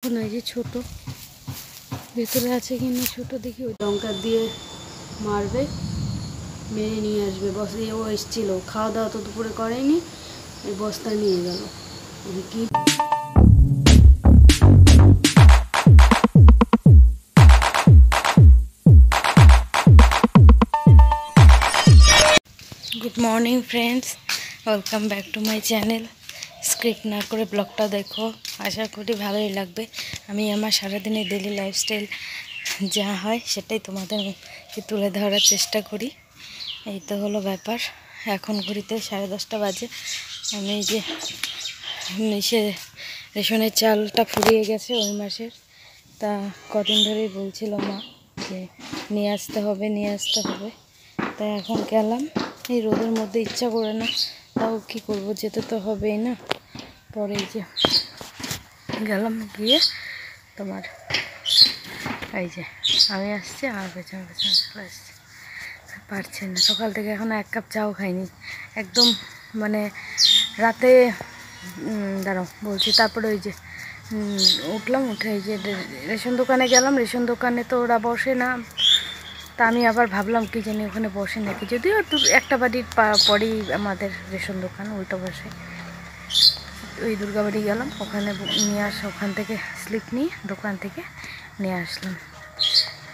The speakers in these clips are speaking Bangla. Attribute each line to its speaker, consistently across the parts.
Speaker 1: না এই যে ছোট ভেতরে আছে কিনা ছোট দেখি, ওই লঙ্কা দিয়ে মারবে, মেরে নিয়ে আসবে। বস ও এসেছিল, খাওয়া দাওয়া তো দুপুরে করেনি, এই বস্তা নিয়ে গেল কি। Good morning friends, welcome back to my channel. Script না করে ব্লগটা দেখো, আশা করি ভালোই লাগবে। আমি আমার সারাদিনের ডেলি লাইফস্টাইল যা হয় সেটাই তোমাদেরকে তুলে ধরার চেষ্টা করি। এই তো হলো ব্যাপার। এখন ঘড়িতে 10:30 বাজে। আমি যে সে রেশনের চালটা ফুরিয়ে গেছে ওই মাসের, তা কদিন ধরেই বলছিল মা যে নিয়ে আসতে হবে নিয়ে আসতে হবে। তাই এখন গেলাম, এই রোদের মধ্যে ইচ্ছা করে না, তাও কী করবো, যেতে তো হবেই না। পরে যে গেলাম, গিয়ে তোমার এই যে আমি আসছি, আমার পেছনে পেছনে চলে আসছি। পারছি না, সকাল থেকে এখনও 1 কাপ চাও খাইনি একদম, মানে রাতে দাঁড়াও বলছি। তারপরে ওই যে উঠলাম, উঠে এই যে রেশন দোকানে গেলাম। রেশন দোকানে তো ওরা বসে না, তা আমি আবার ভাবলাম কি জানি ওখানে বসে নাকি, যদিও একটা বাড়ির পরেই আমাদের রেশন দোকান, উল্টো বসে। ওই দুর্গাবাড়ি গেলাম, ওখানে নিয়ে ওখান থেকে স্লিপ নিয়ে দোকান থেকে নিয়ে আসলাম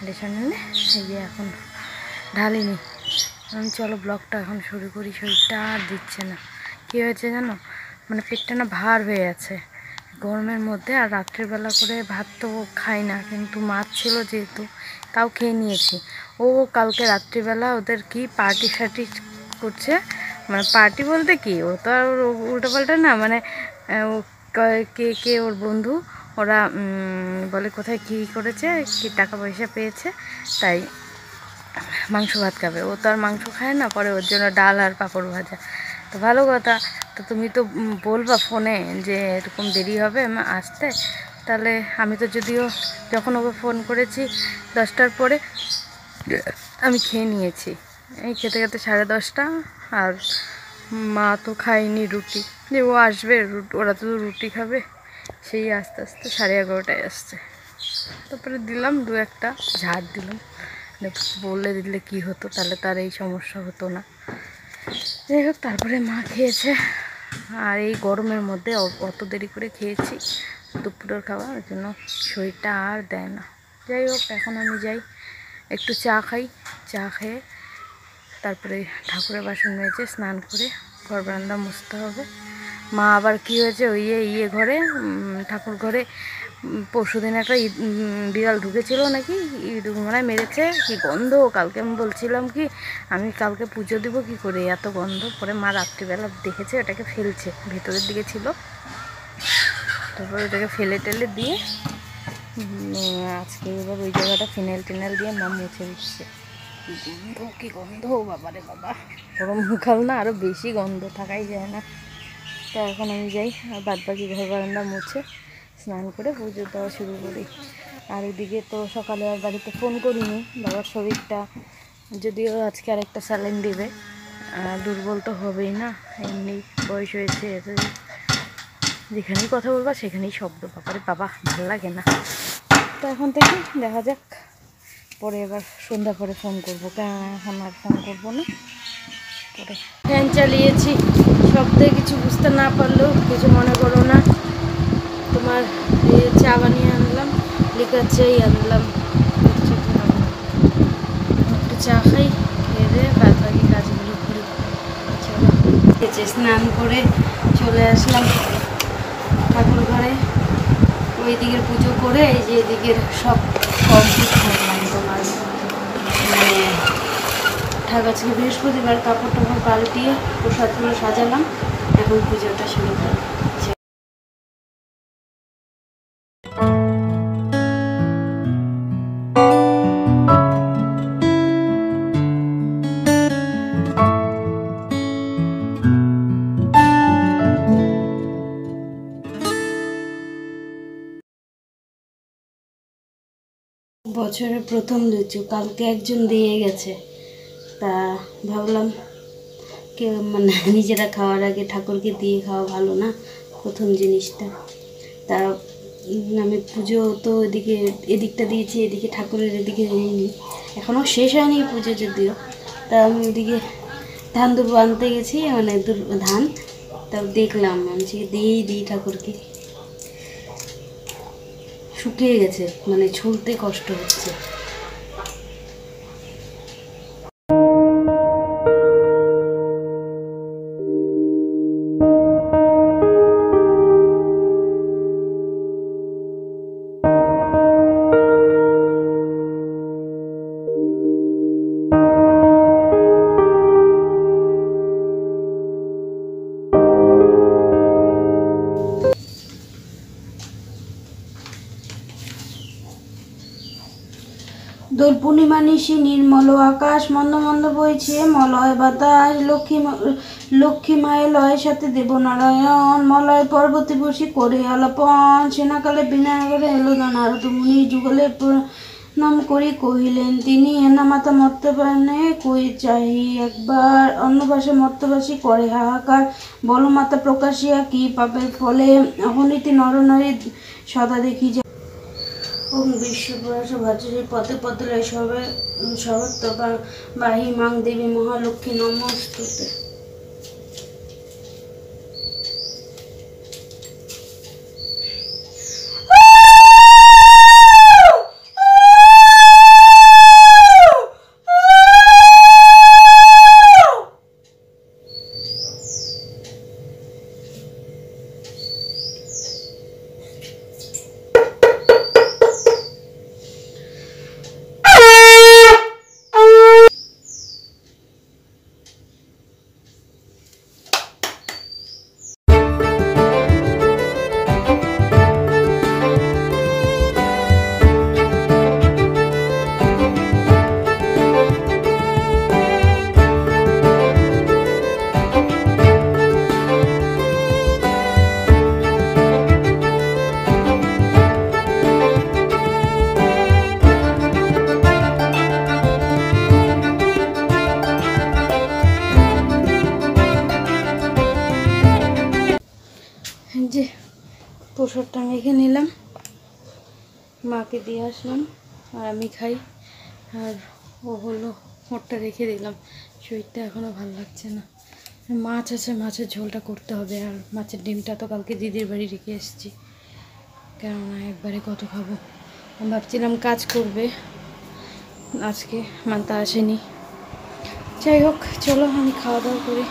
Speaker 1: রেশন এনে। এই যে এখন ঢালিনি, আমি চলো ব্লগটা এখন শুরু করি। শরীরটা আর দিচ্ছে না, কী হয়েছে জানো, মানে পেটটা না ভার হয়ে আছে গরমের মধ্যে। আর রাত্রিবেলা করে ভাত তো খাই না, কিন্তু মাছ ছিল যেহেতু তাও খেয়ে নিয়েছি। ও কালকে রাত্রিবেলা ওদের কি পার্টি শার্টি করছে, মানে পার্টি বলতে কি, ও তো আর উল্টোপাল্টা না, মানে কে কে ওর বন্ধু, ওরা বলে কোথায় কী করেছে, কি টাকা পয়সা পেয়েছে, তাই মাংস ভাত খাবে। ও তো আর মাংস খায় না, পরে ওর জন্য ডাল আর পাঁপড় ভাজা। তো ভালো কথা, তো তুমি তো বলবা ফোনে যে এরকম দেরি হবে আসতে, তাহলে আমি তো যদিও যখন ওকে ফোন করেছি 10টার পরে আমি খেয়ে নিয়েছি। এই খেতে খেতে 10:30, আর মা তো খায়নি রুটি, যে ও আসবে ওরা তো রুটি খাবে, সেই আস্তে আস্তে 11:30টায় আসছে। তারপরে দিলাম 2-1টা ঝাড় দিলাম, বললে দিলে কি হতো, তাহলে তার এই সমস্যা হতো না। যাই হোক, তারপরে মা খেয়েছে। আর এই গরমের মধ্যে অত দেরি করে খেয়েছি দুপুরের খাওয়া, ওই জন্য শরীরটা আর দেয় না। যাই হোক, এখন আমি যাই একটু চা খাই, চা খেয়ে তারপরে ঠাকুরের বাসন মেজে স্নান করে ঘর বারান্দা মুছতে হবে। মা আবার কি হয়েছে, ওই ঘরে ঠাকুর ঘরে পরশুদিন একটা বিড়াল ঢুকেছিল নাকি, মানে মেরেছে, কি গন্ধ। কালকে আমি বলছিলাম কি আমি কালকে পুজো দিব কি করে, এত গন্ধ। পরে মা রাত্রিবেলা দেখেছে ওটাকে ফেলছে, ভেতরের দিকে ছিল, তারপরে ওটাকে ফেলে টেলে দিয়ে আজকে এবার ওই জায়গাটা ফিনাইল টিনাইল দিয়ে মা মুছে দিচ্ছে। গন্ধ, কি গন্ধ, বাবারে বাবা, গরমকাল না আরও বেশি গন্ধ, থাকাই যায় না। তো এখন আমি যাই, আর বাদবাকি ঘর বারান্দা মুছে স্নান করে পুজো দেওয়া শুরু করি। আর এদিকে তো সকালে আর বাড়িতে ফোন করিনি, বাবার শরীরটা যদিও আজকে আরেকটা স্যালাইন দিবে, দুর্বল তো হবেই না, এমনি বয়স হয়েছে, যেখানেই কথা বলবা সেখানেই শব্দ, বাবারে বাবা, ভালো লাগে না। তো এখন থেকে দেখা যাক, পরে এবার সন্ধ্যা পরে ফোন করবো, এখন আর ফোন করবো না। পরে ফ্যান চালিয়েছি, শব্দে কিছু বুঝতে না পারলেও কিছু মনে করো না। তোমার চা বানিয়ে আনলাম, লিকার চাই আনলাম, একটু চা খাই, খেয়ে বাদ বাকি কাজগুলো করি। চলো, স্নান করে চলে আসলাম ঠাকুর ঘরে, ওই দিকের পুজো করে এই যে এদিকের সব কমপ্লিট করলাম। তোমার মানে আজকে বৃহস্পতিবার, কাপড় টাপড় পাল্টিয়ে প্রসাদগুলো সাজালাম, এখন পুজোটা শুরু করলাম। বছরের প্রথম লিচু কালকে একজন দিয়ে গেছে, তা ভাবলাম কেউ মানে নিজেরা খাওয়ার আগে ঠাকুরকে দিয়ে খাওয়া ভালো না, প্রথম জিনিসটা। তা
Speaker 2: নামে পুজো তো এদিকটা দিয়েছি, এদিকে ঠাকুরের এদিকে দিইনি, এখনও শেষ হয়নি পুজো যদিও। তা আমি ওদিকে ধান দুর্ব আনতে গেছি, মানে ধান, তা দেখলাম আমি দিই ঠাকুরকে, শুকিয়ে গেছে, মানে ছুলতে কষ্ট হচ্ছে। দোল পূর্ণিমা নিশি নির্মল আকাশ, মন্দ মন্দ বইছে মলয় বাতাস, লক্ষ্মী মায়ের লয়ের সাথে দেবনারায়ণ, মলয় পর্বতে বসি করে আলাপন, সেনাকালে বিনায়করে এলো নারদ মুনি, যুগলে নাম করি কহিলেন তিনি, এনা মাতা মর্তবানে কই চাহি একবার, অন্নবাসে মর্তবাসী করে হাহাকার, বল মাতা প্রকাশিয়া কি পাপের ফলে, অহনীতি নরনারী সদা দেখি যায়। ওম বিশ্বপুরাশ ভাজরে পদে পদলয় সর্বত্র বাহি মাং দেবী মহালক্ষ্মী নমস্তুতে। যে প্রসাদটা মেখে নিলাম, মাকে দিয়ে আসলাম, আর আমি খাই, আর ও হলো ওরটা রেখে দিলাম, শরীরটা এখনও ভালো লাগছে না। মাছ আছে, মাছের ঝোলটা করতে হবে, আর মাছের ডিমটা তো কালকে দিদির বাড়ি রেখে এসেছি, কেননা একবারে কত খাবো। আমি ভাবছিলাম কাজ করবে, আজকে মানতা আসেনি। যাই হোক, চলো আমি খাওয়া দাওয়া করি।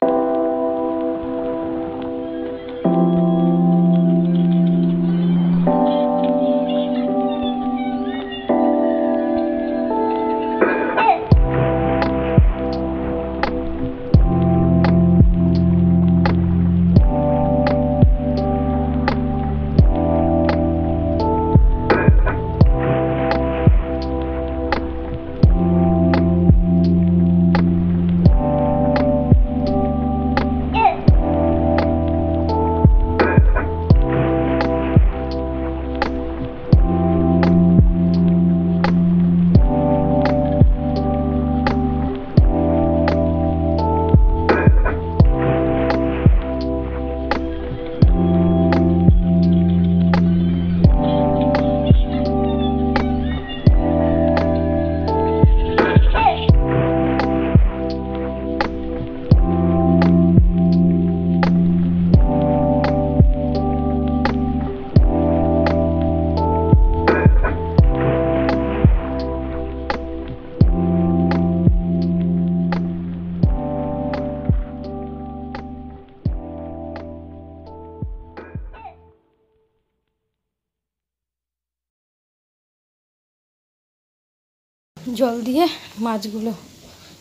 Speaker 2: জল দিয়ে মাছগুলো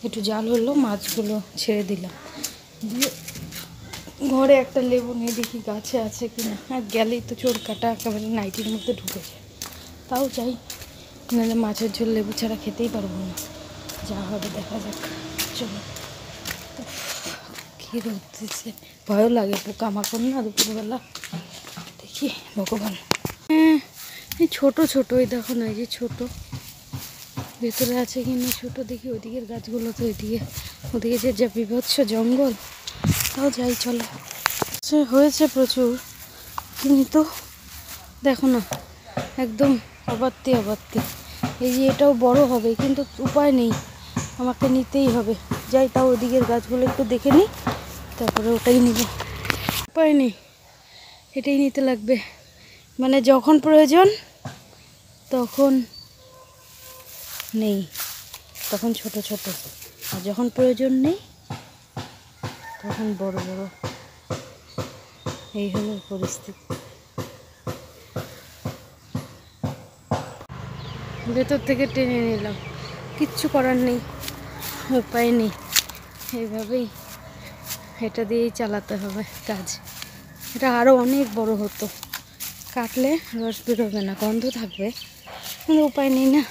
Speaker 2: একটু জাল হলো, মাছগুলো ছেড়ে দিলাম, দিয়ে ঘরে একটা লেবু নিয়ে দেখি গাছে আছে কিনা, আর গেলেই তো চোর কাটা একেবারে নাইটির মধ্যে ঢুকে যায়, তাও চাই, নাহলে মাছের ঝোল লেবু ছাড়া খেতেই পারবো না, যা হবে দেখা যাক। চলো, কী রোদ দিচ্ছে, ভয়ও লাগে, পোকামাকড় না দুপুরবেলা, দেখি ভগবান। হ্যাঁ, এই ছোটো ছোটো, এই দেখো না, এই যে ছোটো, ভেতরে আছে কিনা ছোটো দেখি, ওইদিকের গাছগুলো তো ওদিকে যে যা বিভৎস জঙ্গল, তাও যাই চলো। হয়েছে প্রচুর, কিন্তু
Speaker 1: দেখো না, একদম অবাত্তি অবাত্তি। এই যে এটাও বড় হবে, কিন্তু উপায় নেই, আমাকে নিতেই হবে। যাই, তাও ওদিকের গাছগুলো একটু দেখে নিই, তারপরে ওটাই নিব। উপায় নেই, এটাই নিতে লাগবে। মানে যখন প্রয়োজন তখন নেই, তখন ছোট ছোট, আর যখন প্রয়োজন নেই তখন বড় বড়। এই হলো পরিস্থিতি। ভেতর থেকে টেনে নিলাম, কিচ্ছু করার নেই, উপায় নেই, এইভাবেই এটা দিয়েই চালাতে হবে কাজ। এটা আরও অনেক বড় হতো, কাটলে রস বেরোবে না, গন্ধ থাকবে, কিন্তু উপায় নেই না।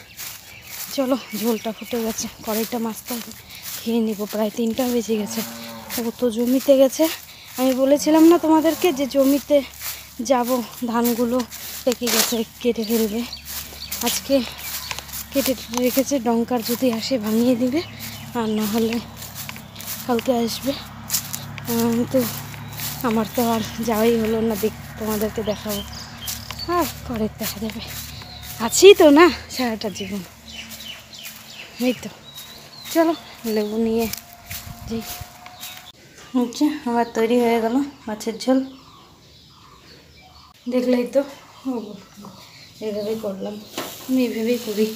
Speaker 1: চলো, ঝোলটা ফুটে গেছে, কড়াইটা মাছতে হবে, খেয়ে নিব। প্রায় 3টা বেজে গেছে। ও তো জমিতে গেছে, আমি বলেছিলাম না তোমাদেরকে যে জমিতে যাব, ধানগুলো পেকে গেছে, কেটে ফেলবে। আজকে কেটে রেখেছে, ডঙ্কার যদি আসে ভাঙিয়ে দিবে, আর না হলে কালকে আসবে। তো আমার তো আর যাওয়াই হলো না, তোমাদেরকে দেখাবো, আর পরে দেখা যাবে। আছি তো না সারাটা জীবন। এই তো, চলো লেবু নিয়ে যাই। হচ্ছে আমার তৈরি হয়ে গেল মাছের ঝোল। দেখলেই তো, এইভাবেই করলাম, আমি এইভাবেই করি।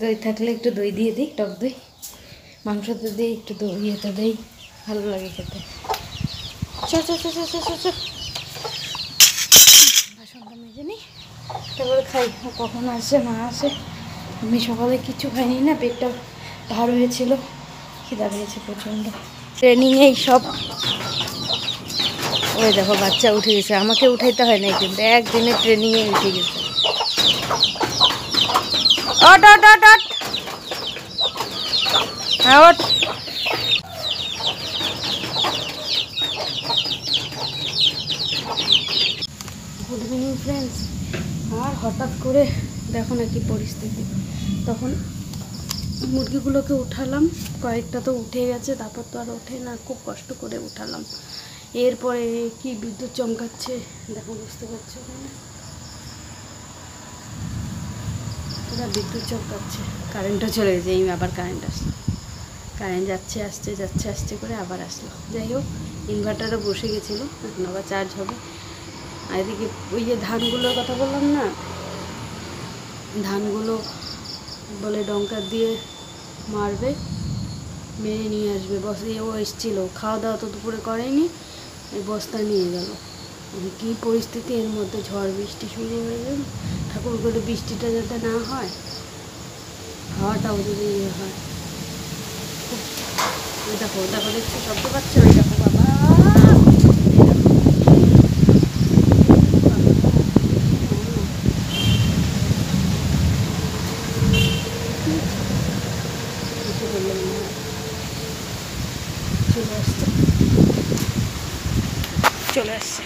Speaker 1: দই থাকলে একটু দই দিয়ে দিই, টক দই, মাংসতে দিই একটু দই, ইয়েতে দিই, ভালো লাগে খেতে। বাসনটা মেজে নিই, তারপরে খাই। কখন আসে না আসে, আমি সকালে কিছু খাইনি না, পেটটা ভার হয়েছিল, খিদা পেয়েছে প্রচণ্ড। ট্রেনিংয়েই সব। ওই দেখো বাচ্চা উঠে গেছে, আমাকে উঠাইতে হয় না, কিন্তু একদিনে ট্রেনিংয়ে উঠে গেছে। অট অট অট অট, হ্যাঁ অট। Good evening friends. আর হঠাৎ করে দেখো না কি পরিস্থিতি। তখন মুরগিগুলোকে উঠালাম, কয়েকটা তো উঠে গেছে, তারপর তো আর ওঠে না, খুব কষ্ট করে উঠালাম। এরপরে কি বিদ্যুৎ চমকাচ্ছে দেখো, বুঝতে পারছো না, পুরো বিদ্যুৎ চমকাচ্ছে। কারেন্টও চলে গেছে, এই আবার কারেন্ট আসলো, কারেন্ট যাচ্ছে আসছে যাচ্ছে আসছে করে আবার আসলো। যাই হোক, ইনভার্টারও বসে গেছিলো, এখন আবার চার্জ হবে। আর এদিকে ওই যে ধানগুলোর কথা বললাম না, ধানগুলো বলে ডঙ্কার দিয়ে মারবে, মেরে নিয়ে আসবে। ও এসেছিলো, খাওয়া দাওয়া তো দুপুরে করেনি, এই বস্তা নিয়ে গেল। কী পরিস্থিতি, এর মধ্যে ঝড় বৃষ্টি শুরু হয়ে গেল। ঠাকুর করে বৃষ্টিটা যাতে না হয়, হাওয়াটাও যদি ইয়ে হয়। ওই দেখো দেখো, দেখছো শব্দ পাচ্ছ? ওই দেখো বাবা, চলে আসছে।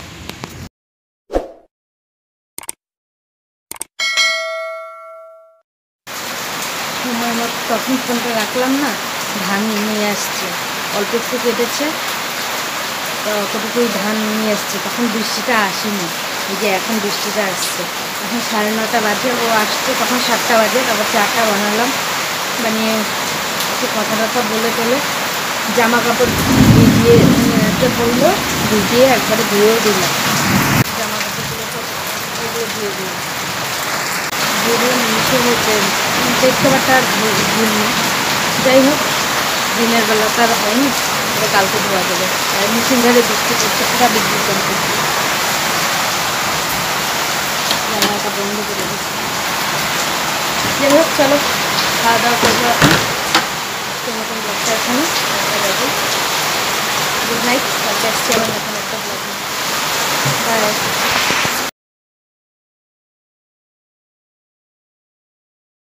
Speaker 1: সময় মতো তখন ফোনটা রাখলাম না, ধান নিয়ে আসছে, অল্প একটু কেটেছে, কতটুকুই ধান নিয়ে আসছে। তখন বৃষ্টিটা আসেনি, এই যে এখন বৃষ্টিটা আসছে। এখন 9:30 বাজে, ও আসছে তখন 7টা বাজে। তারপর চাটা বানালাম, বানিয়ে একটু কথা টথা বলে টলে জামা কাপড় ভিজিয়ে একটা বললো, ভিজিয়ে একবারে ধুয়েও দিলাম। জামা কাপড়গুলো সব ওগুলো ধুয়ে দিলাম, ধুয়ে দিয়ে মিশে হচ্ছে দেখতে পারটা আর ভুলনি। যাই হোক, দিনের বেলা তার হয়নি, এটা কালকে ধোয়া দেবে। আর মেশিন ধরে বৃষ্টি করছে, পুরা বিদ্যুৎ চমকাচ্ছে, জানালাটা বন্ধ করে দিচ্ছি। যাই হোক, চলো খাওয়া দাওয়া করবো এখন। তোমার ব্লগটা এখানে দেখা যাবে। গুড নাইট, কালকে আসছি আবার নতুন একটা ব্লগ। বাই।